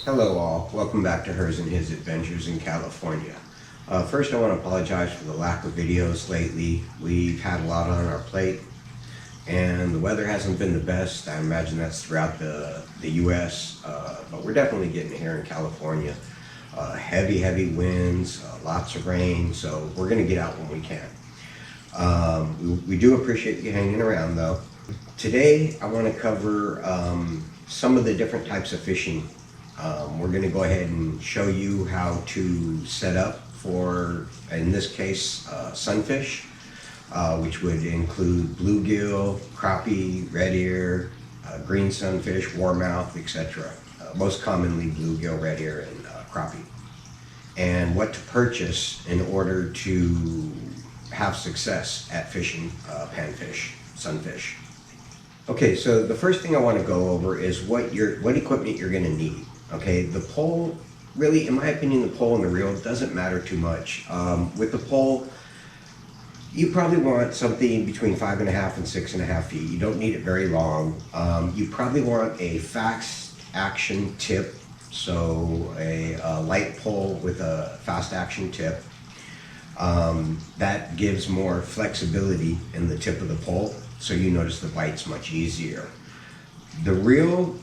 Hello all, welcome back to Hers and His Adventures in California. First I want to apologize for the lack of videos lately. We've had a lot on our plate and the weather hasn't been the best. I imagine that's throughout the US, but we're definitely getting it here in California. Heavy winds, lots of rain, so we're going to get out when we can. We do appreciate you hanging around though. Today I want to cover some of the different types of fishing. We're going to go ahead and show you how to set up for, in this case, sunfish, which would include bluegill, crappie, red ear, green sunfish, warmouth, etc. Most commonly bluegill, red ear, and crappie. And what to purchase in order to have success at fishing panfish, sunfish. Okay, so the first thing I want to go over is what equipment you're going to need. Okay, the pole, really, in my opinion, the pole and the reel doesn't matter too much. With the pole, you probably want something between 5.5 and 6.5 feet. You don't need it very long. You probably want a fast action tip, so a light pole with a fast action tip. That gives more flexibility in the tip of the pole, so you notice the bite's much easier. The reel,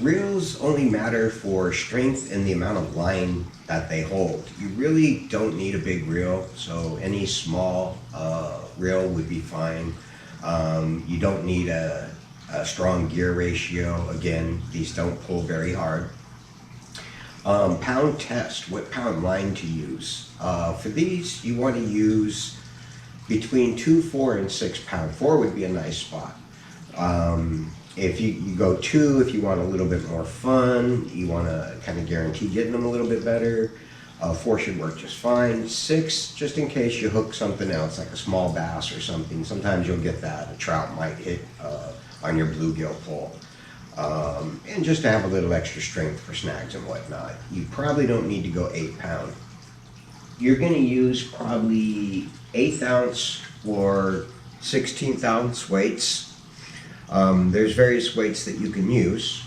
reels only matter for strength and the amount of line that they hold. You really don't need a big reel, so any small reel would be fine. You don't need a strong gear ratio. Again, these don't pull very hard. Pound test, what pound line to use. For these, you want to use between 2, 4, and 6 pound. 4 would be a nice spot. If you go 2, if you want a little bit more fun, you want to kind of guarantee getting them a little bit better. 4 should work just fine. 6, just in case you hook something else, like a small bass or something. Sometimes you'll get that. A trout might hit on your bluegill pole. And just to have a little extra strength for snags and whatnot. You probably don't need to go 8 pound. You're going to use probably 1/8 ounce or 1/16 ounce weights. There's various weights that you can use.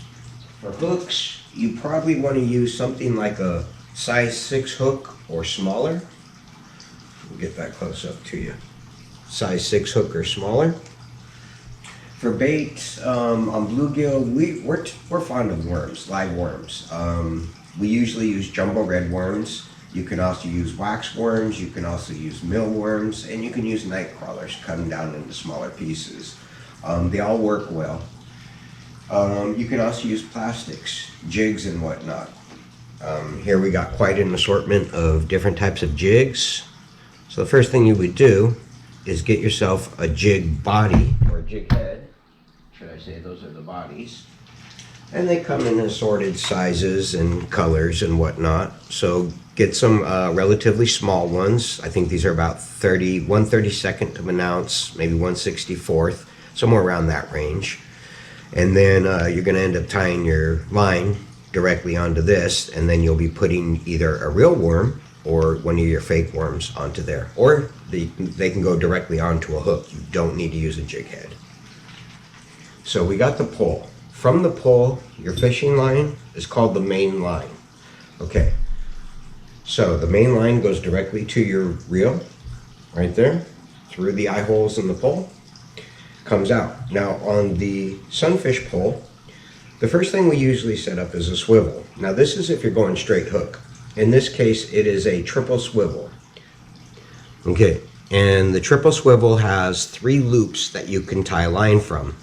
For hooks, you probably want to use something like a size 6 hook or smaller. We'll get that close up to you. Size 6 hook or smaller. For bait, on bluegill, we're fond of worms, live worms. We usually use jumbo red worms. You can also use wax worms, you can also use mealworms, and you can use night crawlers cut them down into smaller pieces. They all work well. You can also use plastics, jigs and whatnot. Here we got quite an assortment of different types of jigs. So the first thing you would do is get yourself a jig body or a jig head. Should I say those are the bodies? And they come in assorted sizes and colors and whatnot. So get some relatively small ones. I think these are about 1/32 of an ounce, maybe 1/64, somewhere around that range. And then you're going to end up tying your line directly onto this, and then you'll be putting either a real worm or one of your fake worms onto there. Or they can go directly onto a hook. You don't need to use a jig head. So we got the pole. From the pole, your fishing line is called the main line. Okay, so the main line goes directly to your reel, right there, through the eye holes in the pole, comes out. Now on the sunfish pole, the first thing we usually set up is a swivel. Now this is if you're going straight hook. In this case, it is a triple swivel. Okay, and the triple swivel has 3 loops that you can tie line from.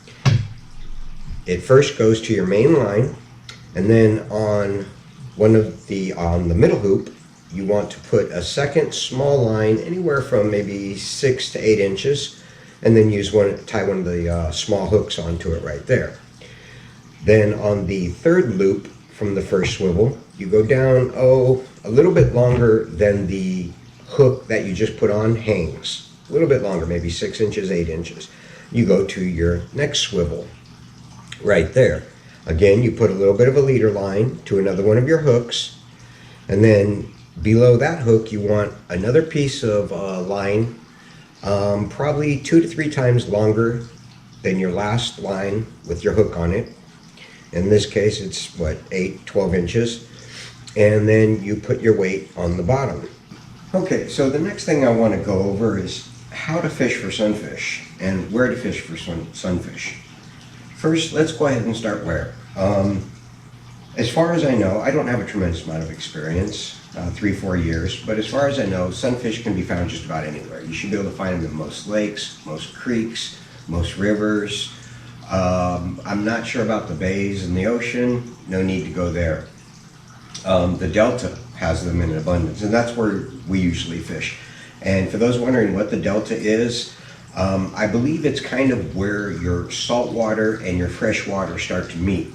It first goes to your main line, and then on the middle hoop, you want to put a second small line, anywhere from maybe 6 to 8 inches, and then tie one of the small hooks onto it right there. Then on the third loop from the first swivel, you go down a little bit longer than the hook that you just put on hangs. A little bit longer, maybe 6 inches, 8 inches. You go to your next swivel. Right there. Again, you put a little bit of a leader line to another one of your hooks, and then below that hook you want another piece of line, probably 2 to 3 times longer than your last line with your hook on it. In this case, it's what, 12 inches. And then you put your weight on the bottom. Okay, so the next thing I want to go over is how to fish for sunfish and where to fish for sunfish. First, let's go ahead and start where. As far as I know, I don't have a tremendous amount of experience, 3-4 years, but as far as I know, sunfish can be found just about anywhere. You should be able to find them in most lakes, most creeks, most rivers. I'm not sure about the bays and the ocean. No need to go there. The Delta has them in abundance, and that's where we usually fish. And for those wondering what the Delta is, I believe it's kind of where your salt water and your fresh water start to meet.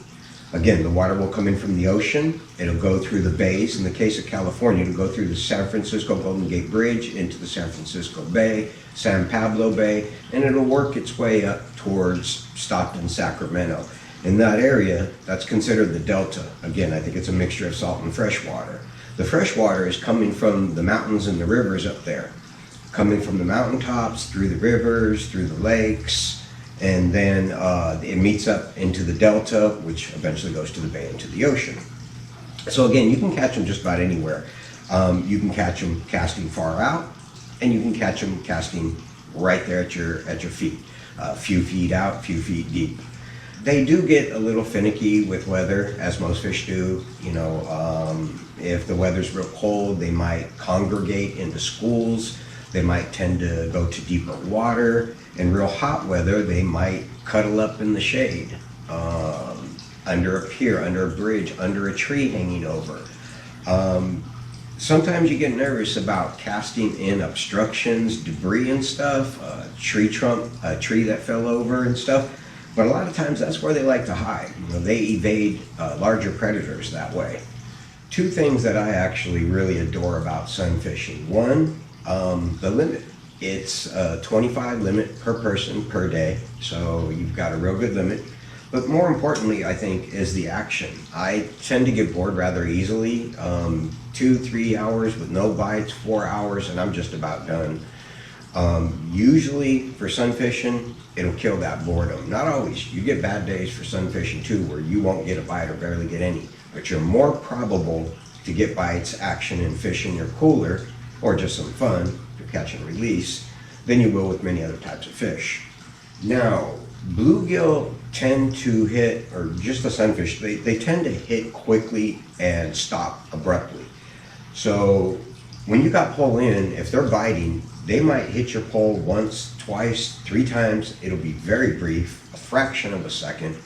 Again, the water will come in from the ocean. It'll go through the bays. In the case of California, it'll go through the San Francisco Golden Gate Bridge into the San Francisco Bay, San Pablo Bay, and it'll work its way up towards Stockton, Sacramento. In that area, that's considered the Delta. Again, I think it's a mixture of salt and fresh water. The fresh water is coming from the mountains and the rivers up there, coming from the mountaintops, through the rivers, through the lakes, and then it meets up into the Delta, which eventually goes to the bay and to the ocean. So again, you can catch them just about anywhere. You can catch them casting far out, and you can catch them casting right there at your feet, a few feet out, few feet deep. They do get a little finicky with weather, as most fish do. You know, if the weather's real cold, they might congregate into schools. They might tend to go to deeper water. In real hot weather, they might cuddle up in the shade, under a pier, under a bridge, under a tree hanging over. Sometimes you get nervous about casting in obstructions, debris and stuff, a tree that fell over and stuff. But a lot of times that's where they like to hide. You know, they evade larger predators that way. Two things that I actually really adore about sunfishing. One, the limit. It's a 25 limit per person per day, so you've got a real good limit. But more importantly, I think, is the action. I tend to get bored rather easily. 2-3 hours with no bites, 4 hours, and I'm just about done. Usually for sunfishing, it'll kill that boredom. Not always. You get bad days for sunfishing too, where you won't get a bite or barely get any. But you're more probable to get bites, action, and fish in your cooler, or just some fun, catch and release, than you will with many other types of fish. Now, bluegill tend to hit, or just the sunfish, they tend to hit quickly and stop abruptly. So when you got pole in, if they're biting, they might hit your pole once, twice, 3 times. It'll be very brief, a fraction of a second.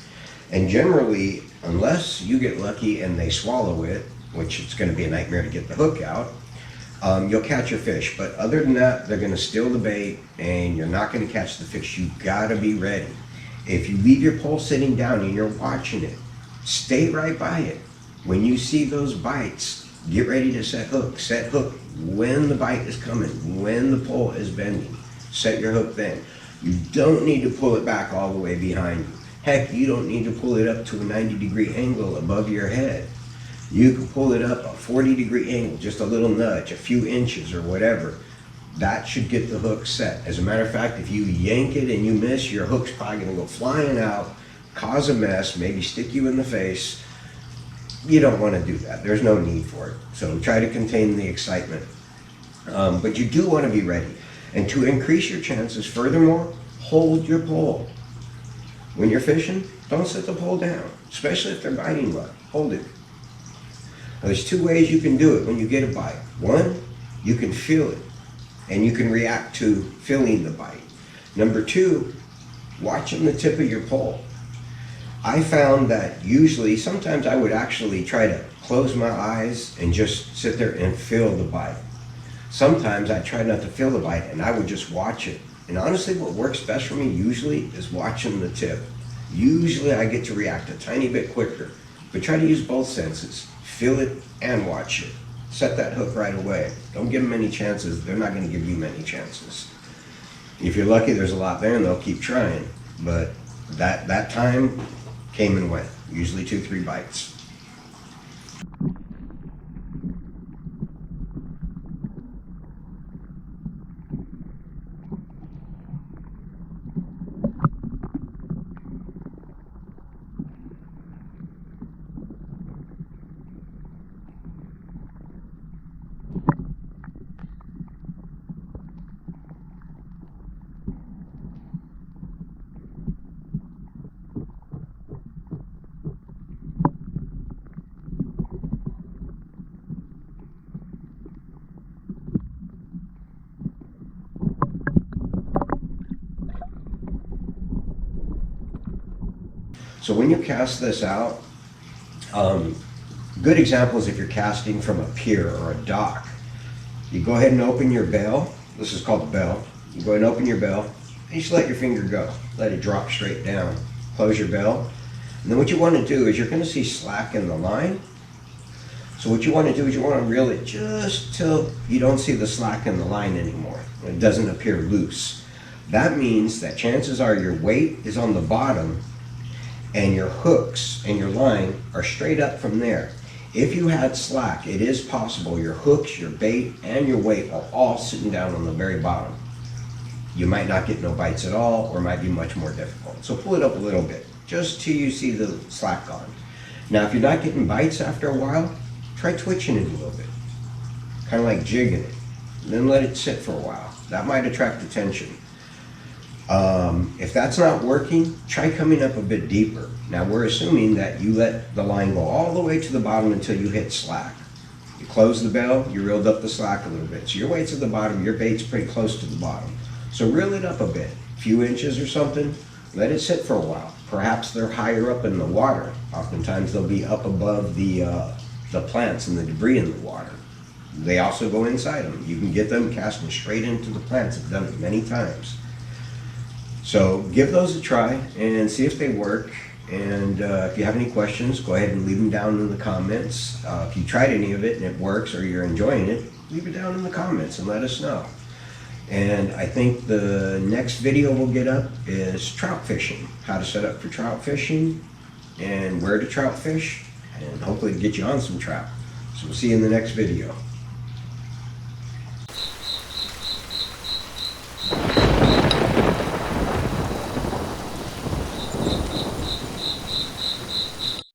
And generally, unless you get lucky and they swallow it, which it's going to be a nightmare to get the hook out, you'll catch a fish. But other than that, they're going to steal the bait and you're not going to catch the fish. You got to be ready. If you leave your pole sitting down and you're watching it, stay right by it. When you see those bites, get ready to set hook. Set hook when the bite is coming, when the pole is bending. Set your hook then. You don't need to pull it back all the way behind you. Heck, you don't need to pull it up to a 90-degree angle above your head. You can pull it up a 40-degree angle, just a little nudge, a few inches or whatever. That should get the hook set. As a matter of fact, if you yank it and you miss, your hook's probably gonna go flying out, cause a mess, maybe stick you in the face. You don't wanna do that. There's no need for it. So try to contain the excitement. But you do wanna be ready. And to increase your chances, furthermore, hold your pole. When you're fishing, don't set the pole down, especially if they're biting rod. Hold it. Now, there's 2 ways you can do it when you get a bite. One, you can feel it, and you can react to feeling the bite. Number 2, watching the tip of your pole. I found that usually, sometimes I would actually try to close my eyes and just sit there and feel the bite. Sometimes I try not to feel the bite and I would just watch it. And honestly, what works best for me usually is watching the tip. Usually I get to react a tiny bit quicker, but try to use both senses. Feel it and watch it. Set that hook right away. Don't give them any chances. They're not going to give you many chances. If you're lucky, there's a lot there and they'll keep trying. But that time came and went. Usually 2-3 bites. So when you cast this out, good example is if you're casting from a pier or a dock. You go ahead and open your bail. This is called the bail. You go ahead and open your bail, and you just let your finger go. Let it drop straight down. Close your bail. And then what you want to do is you're going to see slack in the line. So what you want to do is you want to reel it just till you don't see the slack in the line anymore. It doesn't appear loose. That means that chances are your weight is on the bottom and your hooks and your line are straight up from there. If you had slack, it is possible your hooks, your bait, and your weight are all sitting down on the very bottom. You might not get no bites at all, or it might be much more difficult. So pull it up a little bit, just till you see the slack gone. Now, if you're not getting bites after a while, try twitching it a little bit, kind of like jigging it, and then let it sit for a while. That might attract attention. If that's not working, try coming up a bit deeper. Now we're assuming that you let the line go all the way to the bottom until you hit slack. You close the bail, you reeled up the slack a little bit. So your weight's at the bottom, your bait's pretty close to the bottom. So reel it up a bit, a few inches or something, let it sit for a while. Perhaps they're higher up in the water. Oftentimes they'll be up above the plants and the debris in the water. They also go inside them. You can get them casting straight into the plants. I've done it many times. So give those a try and see if they work. And if you have any questions, go ahead and leave them down in the comments. If you tried any of it and it works or you're enjoying it, leave it down in the comments and let us know. And I think the next video we'll get up is trout fishing. How to set up for trout fishing and where to trout fish, and hopefully get you on some trout. So we'll see you in the next video.